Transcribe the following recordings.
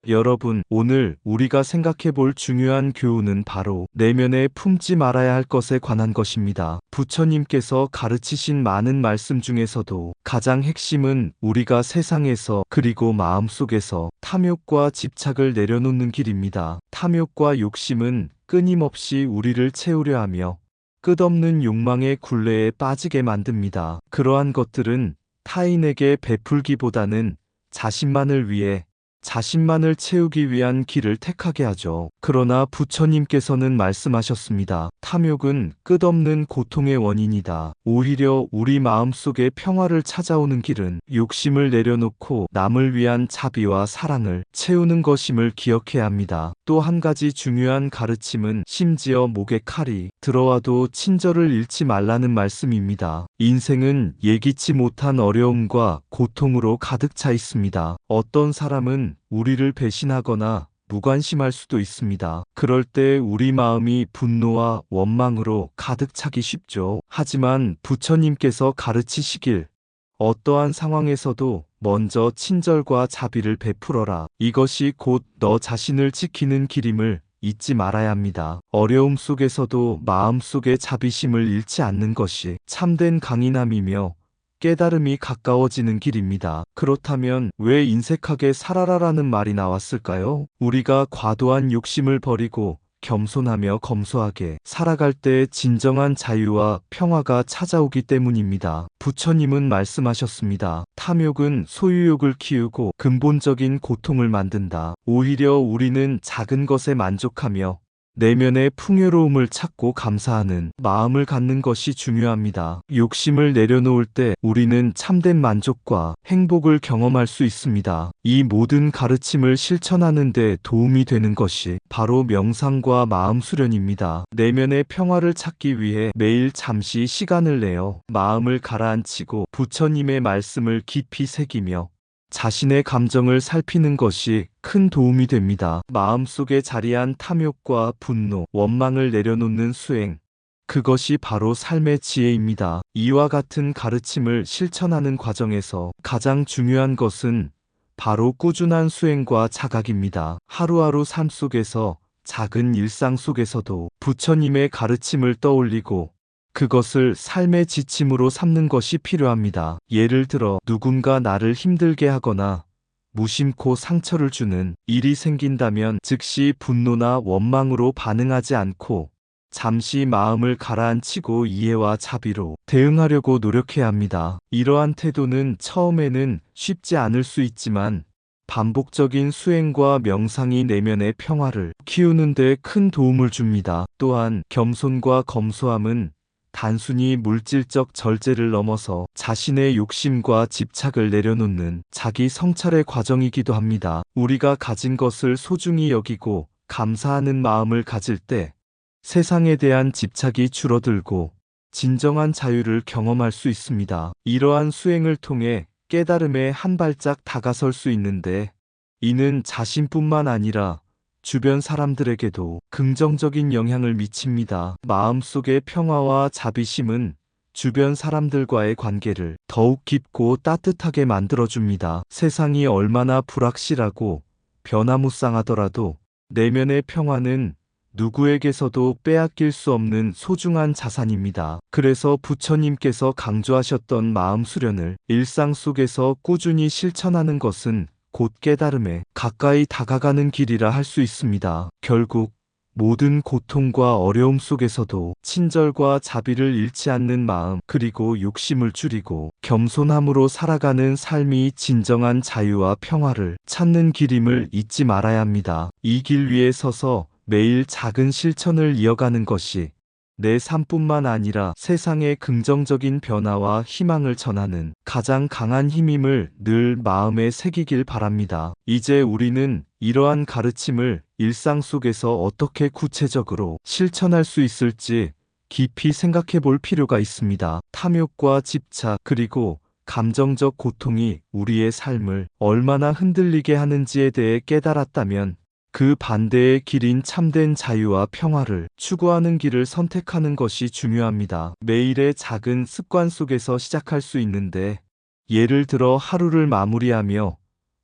여러분, 오늘 우리가 생각해 볼 중요한 교훈은 바로 내면에 품지 말아야 할 것에 관한 것입니다. 부처님께서 가르치신 많은 말씀 중에서도 가장 핵심은 우리가 세상에서 그리고 마음속에서 탐욕과 집착을 내려놓는 길입니다. 탐욕과 욕심은 끊임없이 우리를 채우려 하며 끝없는 욕망의 굴레에 빠지게 만듭니다. 그러한 것들은 타인에게 베풀기보다는 자신만을 위해 자신만을 채우기 위한 길을 택하게 하죠. 그러나 부처님께서는 말씀하셨습니다. 탐욕은 끝없는 고통의 원인이다. 오히려 우리 마음속에 평화를 찾아오는 길은 욕심을 내려놓고 남을 위한 자비와 사랑을 채우는 것임을 기억해야 합니다. 또 한 가지 중요한 가르침은 심지어 목에 칼이 들어와도 친절을 잃지 말라는 말씀입니다. 인생은 예기치 못한 어려움과 고통으로 가득 차 있습니다. 어떤 사람은 우리를 배신하거나 무관심할 수도 있습니다. 그럴 때 우리 마음이 분노와 원망으로 가득 차기 쉽죠. 하지만 부처님께서 가르치시길 어떠한 상황에서도 먼저 친절과 자비를 베풀어라. 이것이 곧 너 자신을 지키는 길임을 잊지 말아야 합니다. 어려움 속에서도 마음속의 자비심을 잃지 않는 것이 참된 강인함이며 깨달음이 가까워지는 길입니다. 그렇다면 왜 인색하게 살아라라는 말이 나왔을까요? 우리가 과도한 욕심을 버리고 겸손하며 검소하게 살아갈 때 진정한 자유와 평화가 찾아오기 때문입니다. 부처님은 말씀하셨습니다. 탐욕은 소유욕을 키우고 근본적인 고통을 만든다. 오히려 우리는 작은 것에 만족하며 내면의 풍요로움을 찾고 감사하는 마음을 갖는 것이 중요합니다. 욕심을 내려놓을 때 우리는 참된 만족과 행복을 경험할 수 있습니다. 이 모든 가르침을 실천하는 데 도움이 되는 것이 바로 명상과 마음 수련입니다. 내면의 평화를 찾기 위해 매일 잠시 시간을 내어 마음을 가라앉히고 부처님의 말씀을 깊이 새기며 자신의 감정을 살피는 것이 큰 도움이 됩니다. 마음속에 자리한 탐욕과 분노, 원망을 내려놓는 수행. 그것이 바로 삶의 지혜입니다. 이와 같은 가르침을 실천하는 과정에서 가장 중요한 것은 바로 꾸준한 수행과 자각입니다. 하루하루 삶 속에서 작은 일상 속에서도 부처님의 가르침을 떠올리고 그것을 삶의 지침으로 삼는 것이 필요합니다. 예를 들어 누군가 나를 힘들게 하거나 무심코 상처를 주는 일이 생긴다면 즉시 분노나 원망으로 반응하지 않고 잠시 마음을 가라앉히고 이해와 자비로 대응하려고 노력해야 합니다. 이러한 태도는 처음에는 쉽지 않을 수 있지만 반복적인 수행과 명상이 내면의 평화를 키우는 데 큰 도움을 줍니다. 또한 겸손과 검소함은 단순히 물질적 절제를 넘어서 자신의 욕심과 집착을 내려놓는 자기 성찰의 과정이기도 합니다. 우리가 가진 것을 소중히 여기고 감사하는 마음을 가질 때 세상에 대한 집착이 줄어들고 진정한 자유를 경험할 수 있습니다. 이러한 수행을 통해 깨달음에 한 발짝 다가설 수 있는데 이는 자신뿐만 아니라 주변 사람들에게도 긍정적인 영향을 미칩니다. 마음속의 평화와 자비심은 주변 사람들과의 관계를 더욱 깊고 따뜻하게 만들어줍니다. 세상이 얼마나 불확실하고 변화무쌍하더라도 내면의 평화는 누구에게서도 빼앗길 수 없는 소중한 자산입니다. 그래서 부처님께서 강조하셨던 마음 수련을 일상 속에서 꾸준히 실천하는 것은 곧 깨달음에 가까이 다가가는 길이라 할 수 있습니다. 결국 모든 고통과 어려움 속에서도 친절과 자비를 잃지 않는 마음 그리고 욕심을 줄이고 겸손함으로 살아가는 삶이 진정한 자유와 평화를 찾는 길임을 잊지 말아야 합니다. 이 길 위에 서서 매일 작은 실천을 이어가는 것이 내 삶뿐만 아니라 세상의 긍정적인 변화와 희망을 전하는 가장 강한 힘임을 늘 마음에 새기길 바랍니다. 이제 우리는 이러한 가르침을 일상 속에서 어떻게 구체적으로 실천할 수 있을지 깊이 생각해 볼 필요가 있습니다. 탐욕과 집착 그리고 감정적 고통이 우리의 삶을 얼마나 흔들리게 하는지에 대해 깨달았다면 그 반대의 길인 참된 자유와 평화를 추구하는 길을 선택하는 것이 중요합니다. 매일의 작은 습관 속에서 시작할 수 있는데 예를 들어 하루를 마무리하며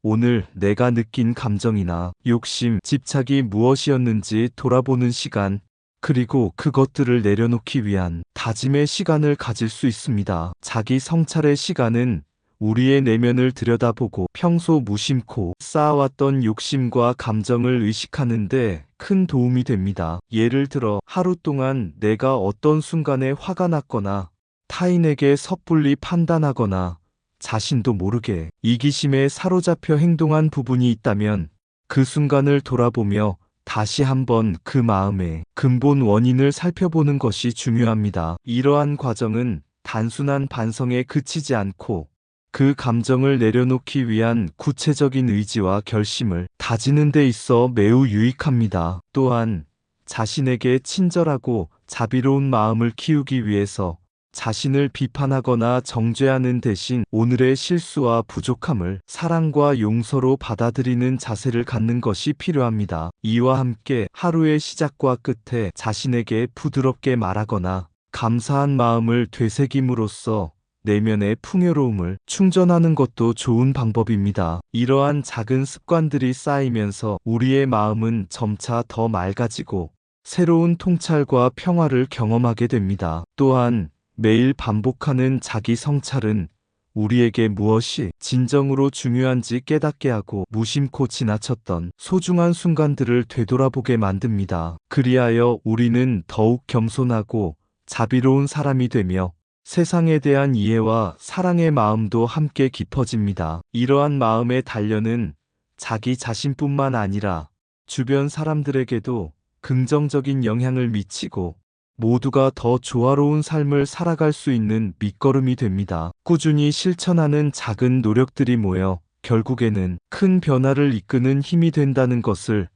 오늘 내가 느낀 감정이나 욕심, 집착이 무엇이었는지 돌아보는 시간, 그리고 그것들을 내려놓기 위한 다짐의 시간을 가질 수 있습니다. 자기 성찰의 시간은 우리의 내면을 들여다보고 평소 무심코 쌓아왔던 욕심과 감정을 의식하는데 큰 도움이 됩니다. 예를 들어 하루 동안 내가 어떤 순간에 화가 났거나 타인에게 섣불리 판단하거나 자신도 모르게 이기심에 사로잡혀 행동한 부분이 있다면 그 순간을 돌아보며 다시 한번 그 마음의 근본 원인을 살펴보는 것이 중요합니다. 이러한 과정은 단순한 반성에 그치지 않고 그 감정을 내려놓기 위한 구체적인 의지와 결심을 다지는 데 있어 매우 유익합니다. 또한 자신에게 친절하고 자비로운 마음을 키우기 위해서 자신을 비판하거나 정죄하는 대신 오늘의 실수와 부족함을 사랑과 용서로 받아들이는 자세를 갖는 것이 필요합니다. 이와 함께 하루의 시작과 끝에 자신에게 부드럽게 말하거나 감사한 마음을 되새김으로써 내면의 풍요로움을 충전하는 것도 좋은 방법입니다. 이러한 작은 습관들이 쌓이면서 우리의 마음은 점차 더 맑아지고 새로운 통찰과 평화를 경험하게 됩니다. 또한 매일 반복하는 자기 성찰은 우리에게 무엇이 진정으로 중요한지 깨닫게 하고 무심코 지나쳤던 소중한 순간들을 되돌아보게 만듭니다. 그리하여 우리는 더욱 겸손하고 자비로운 사람이 되며 세상에 대한 이해와 사랑의 마음도 함께 깊어집니다. 이러한 마음의 단련은 자기 자신뿐만 아니라 주변 사람들에게도 긍정적인 영향을 미치고 모두가 더 조화로운 삶을 살아갈 수 있는 밑거름이 됩니다. 꾸준히 실천하는 작은 노력들이 모여 결국에는 큰 변화를 이끄는 힘이 된다는 것을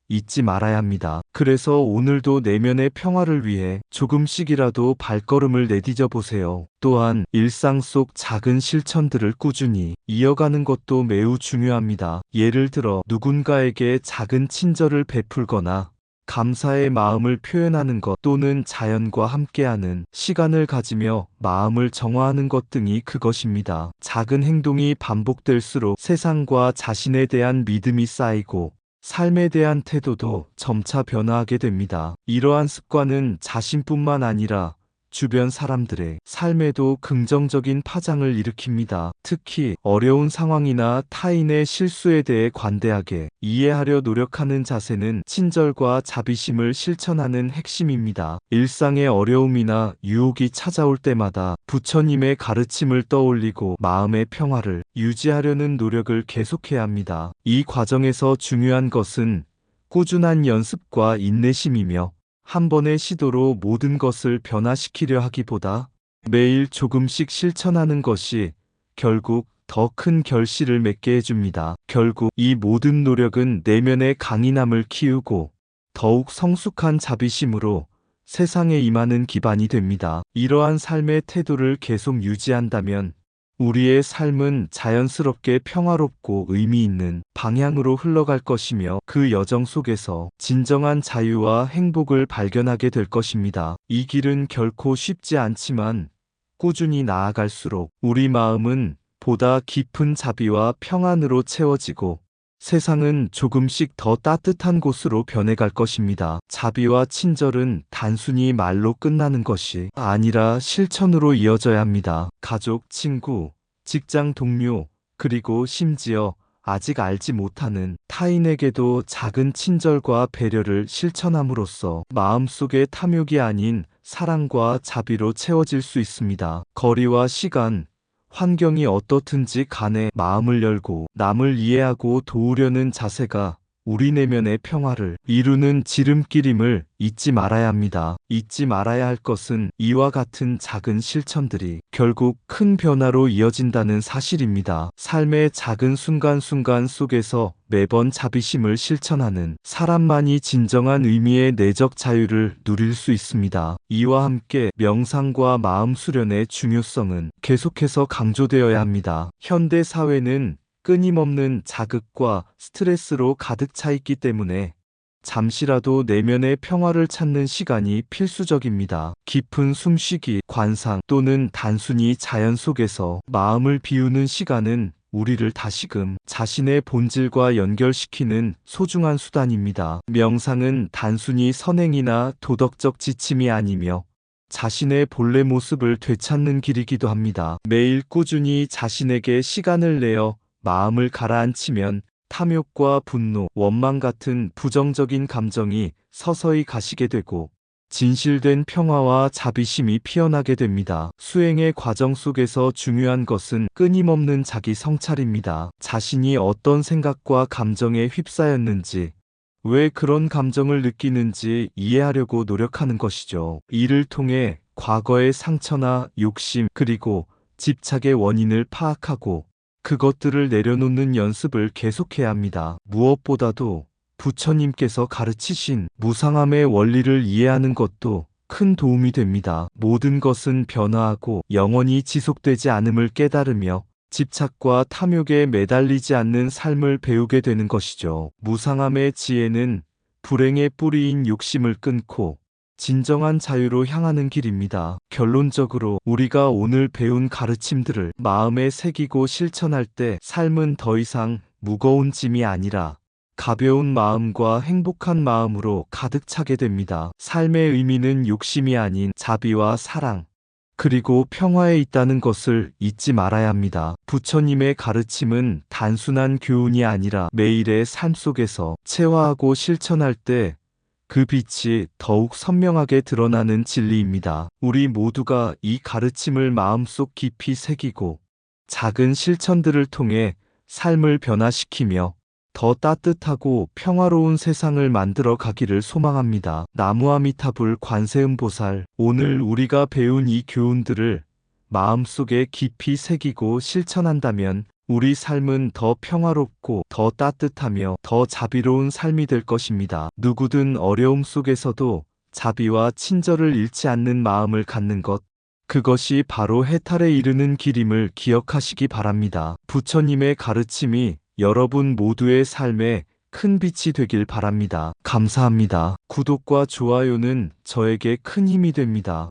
잊지 말아야 합니다. 그래서 오늘도 내면의 평화를 위해 조금씩이라도 발걸음을 내디뎌 보세요. 또한 일상 속 작은 실천들을 꾸준히 이어가는 것도 매우 중요합니다. 예를 들어 누군가에게 작은 친절을 베풀거나 감사의 마음을 표현하는 것 또는 자연과 함께하는 시간을 가지며 마음을 정화하는 것 등이 그것입니다. 작은 행동이 반복될수록 세상과 자신에 대한 믿음이 쌓이고 삶에 대한 태도도 점차 변화하게 됩니다. 이러한 습관은 자신뿐만 아니라 주변 사람들의 삶에도 긍정적인 파장을 일으킵니다. 특히 어려운 상황이나 타인의 실수에 대해 관대하게 이해하려 노력하는 자세는 친절과 자비심을 실천하는 핵심입니다. 일상의 어려움이나 유혹이 찾아올 때마다 부처님의 가르침을 떠올리고 마음의 평화를 유지하려는 노력을 계속해야 합니다. 이 과정에서 중요한 것은 꾸준한 연습과 인내심이며 한 번의 시도로 모든 것을 변화시키려 하기보다 매일 조금씩 실천하는 것이 결국 더 큰 결실을 맺게 해줍니다. 결국 이 모든 노력은 내면의 강인함을 키우고 더욱 성숙한 자비심으로 세상에 임하는 기반이 됩니다. 이러한 삶의 태도를 계속 유지한다면 우리의 삶은 자연스럽게 평화롭고 의미 있는 방향으로 흘러갈 것이며 그 여정 속에서 진정한 자유와 행복을 발견하게 될 것입니다. 이 길은 결코 쉽지 않지만 꾸준히 나아갈수록 우리 마음은 보다 깊은 자비와 평안으로 채워지고 세상은 조금씩 더 따뜻한 곳으로 변해갈 것입니다. 자비와 친절은 단순히 말로 끝나는 것이 아니라 실천으로 이어져야 합니다. 가족, 친구, 직장 동료, 그리고 심지어 아직 알지 못하는 타인에게도 작은 친절과 배려를 실천함으로써 마음속의 탐욕이 아닌 사랑과 자비로 채워질 수 있습니다. 거리와 시간, 환경이 어떻든지 간에 마음을 열고 남을 이해하고 도우려는 자세가 우리 내면의 평화를 이루는 지름길임을 잊지 말아야 합니다. 잊지 말아야 할 것은 이와 같은 작은 실천들이 결국 큰 변화로 이어진다는 사실입니다. 삶의 작은 순간순간 속에서 매번 자비심을 실천하는 사람만이 진정한 의미의 내적 자유를 누릴 수 있습니다. 이와 함께 명상과 마음 수련의 중요성은 계속해서 강조되어야 합니다. 현대 사회는 끊임없는 자극과 스트레스로 가득 차 있기 때문에 잠시라도 내면의 평화를 찾는 시간이 필수적입니다. 깊은 숨쉬기, 관상 또는 단순히 자연 속에서 마음을 비우는 시간은 우리를 다시금 자신의 본질과 연결시키는 소중한 수단입니다. 명상은 단순히 선행이나 도덕적 지침이 아니며 자신의 본래 모습을 되찾는 길이기도 합니다. 매일 꾸준히 자신에게 시간을 내어 마음을 가라앉히면 탐욕과 분노, 원망 같은 부정적인 감정이 서서히 가시게 되고 진실된 평화와 자비심이 피어나게 됩니다. 수행의 과정 속에서 중요한 것은 끊임없는 자기 성찰입니다. 자신이 어떤 생각과 감정에 휩싸였는지, 왜 그런 감정을 느끼는지 이해하려고 노력하는 것이죠. 이를 통해 과거의 상처나 욕심, 그리고 집착의 원인을 파악하고 그것들을 내려놓는 연습을 계속해야 합니다. 무엇보다도 부처님께서 가르치신 무상함의 원리를 이해하는 것도 큰 도움이 됩니다. 모든 것은 변화하고 영원히 지속되지 않음을 깨달으며 집착과 탐욕에 매달리지 않는 삶을 배우게 되는 것이죠. 무상함의 지혜는 불행의 뿌리인 욕심을 끊고 진정한 자유로 향하는 길입니다. 결론적으로 우리가 오늘 배운 가르침들을 마음에 새기고 실천할 때 삶은 더 이상 무거운 짐이 아니라 가벼운 마음과 행복한 마음으로 가득 차게 됩니다. 삶의 의미는 욕심이 아닌 자비와 사랑, 그리고 평화에 있다는 것을 잊지 말아야 합니다. 부처님의 가르침은 단순한 교훈이 아니라 매일의 삶 속에서 체화하고 실천할 때 그 빛이 더욱 선명하게 드러나는 진리입니다. 우리 모두가 이 가르침을 마음속 깊이 새기고 작은 실천들을 통해 삶을 변화시키며 더 따뜻하고 평화로운 세상을 만들어 가기를 소망합니다. 나무아미타불 관세음보살, 오늘 우리가 배운 이 교훈들을 마음속에 깊이 새기고 실천한다면 우리 삶은 더 평화롭고 더 따뜻하며 더 자비로운 삶이 될 것입니다. 누구든 어려움 속에서도 자비와 친절을 잃지 않는 마음을 갖는 것, 그것이 바로 해탈에 이르는 길임을 기억하시기 바랍니다. 부처님의 가르침이 여러분 모두의 삶에 큰 빛이 되길 바랍니다. 감사합니다. 구독과 좋아요는 저에게 큰 힘이 됩니다.